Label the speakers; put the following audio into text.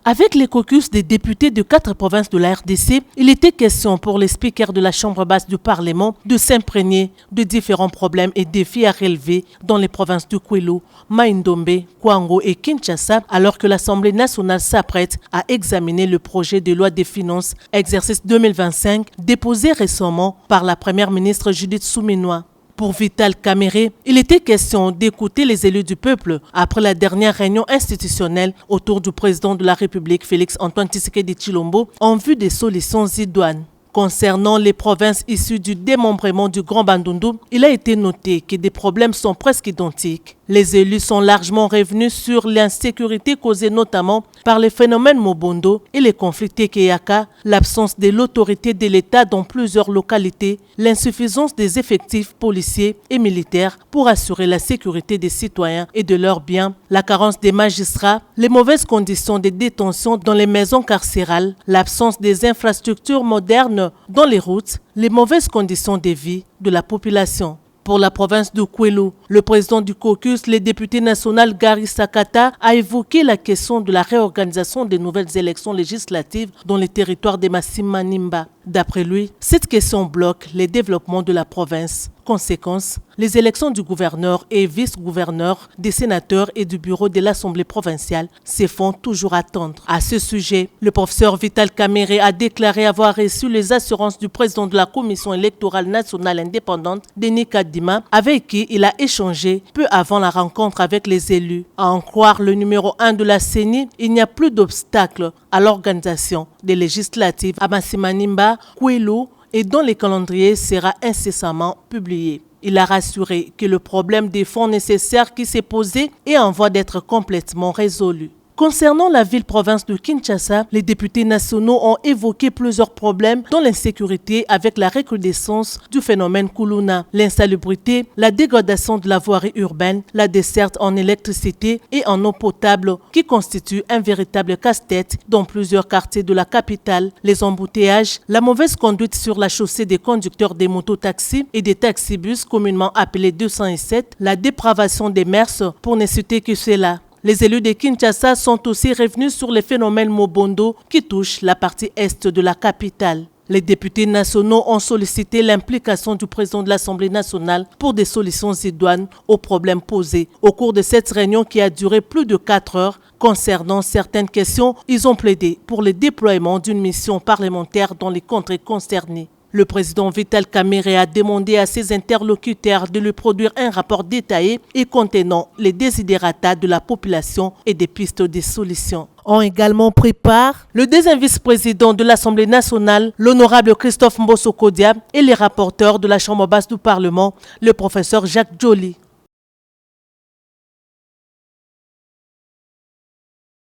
Speaker 1: Avec les caucus des députés de 4 provinces de la RDC, il était question pour les speakers de la Chambre basse du Parlement de s'imprégner de différents problèmes et défis à relever dans les provinces de Kwilu, Mai-Ndombe, Kwango et Kinshasa, alors que l'Assemblée nationale s'apprête à examiner le projet de loi des finances exercice 2025 déposé récemment par la première ministre Judith Suminwa. Pour Vital Kamerhe, il était question d'écouter les élus du peuple après la dernière réunion institutionnelle autour du président de la République, Félix-Antoine Tshisekedi Tshilombo, en vue des solutions idoines. Concernant les provinces issues du démembrement du Grand Bandundu, il a été noté que des problèmes sont presque identiques. Les élus sont largement revenus sur l'insécurité causée notamment par les phénomènes Mobondo et les conflits Tekeyaka, l'absence de l'autorité de l'État dans plusieurs localités, l'insuffisance des effectifs policiers et militaires pour assurer la sécurité des citoyens et de leurs biens, la carence des magistrats, les mauvaises conditions de détention dans les maisons carcérales, l'absence des infrastructures modernes dans les routes, les mauvaises conditions de vie de la population. Pour la province de Kwilu, le président du caucus, le député national Gary Sakata, a évoqué la question de la réorganisation des nouvelles élections législatives dans les territoires de Massi-Manimba. D'après lui, cette question bloque les développements de la province. Conséquence, les élections du gouverneur et vice-gouverneur, des sénateurs et du bureau de l'Assemblée provinciale se font toujours attendre. À ce sujet, le professeur Vital Kamerhe a déclaré avoir reçu les assurances du président de la Commission électorale nationale indépendante, Denis Kadima, avec qui il a échangé peu avant la rencontre avec les élus. À en croire le numéro 1 de la CENI, il n'y a plus d'obstacle à l'organisation des législatives à Massi-Manimba, Kwilu, et dont le calendrier sera incessamment publié. Il a rassuré que le problème des fonds nécessaires qui s'est posé est en voie d'être complètement résolu. Concernant la ville-province de Kinshasa, les députés nationaux ont évoqué plusieurs problèmes dont l'insécurité avec la recrudescence du phénomène Kuluna, l'insalubrité, la dégradation de la voirie urbaine, la desserte en électricité et en eau potable qui constitue un véritable casse-tête dans plusieurs quartiers de la capitale, les embouteillages, la mauvaise conduite sur la chaussée des conducteurs des mototaxis et des taxibus communément appelés 207, la dépravation des mœurs pour ne citer que cela. Les élus de Kinshasa sont aussi revenus sur les phénomènes Mobondo qui touchent la partie est de la capitale. Les députés nationaux ont sollicité l'implication du président de l'Assemblée nationale pour des solutions idoines aux problèmes posés. Au cours de cette réunion qui a duré plus de 4 heures, concernant certaines questions, ils ont plaidé pour le déploiement d'une mission parlementaire dans les contrées concernées. Le président Vital Kamerhe a demandé à ses interlocuteurs de lui produire un rapport détaillé et contenant les desiderata de la population et des pistes de solutions. Ont également pris part le deuxième vice-président de l'Assemblée nationale, l'honorable Christophe Mbosso Kodia, et les rapporteurs de la Chambre basse du Parlement, le professeur Jacques Joly.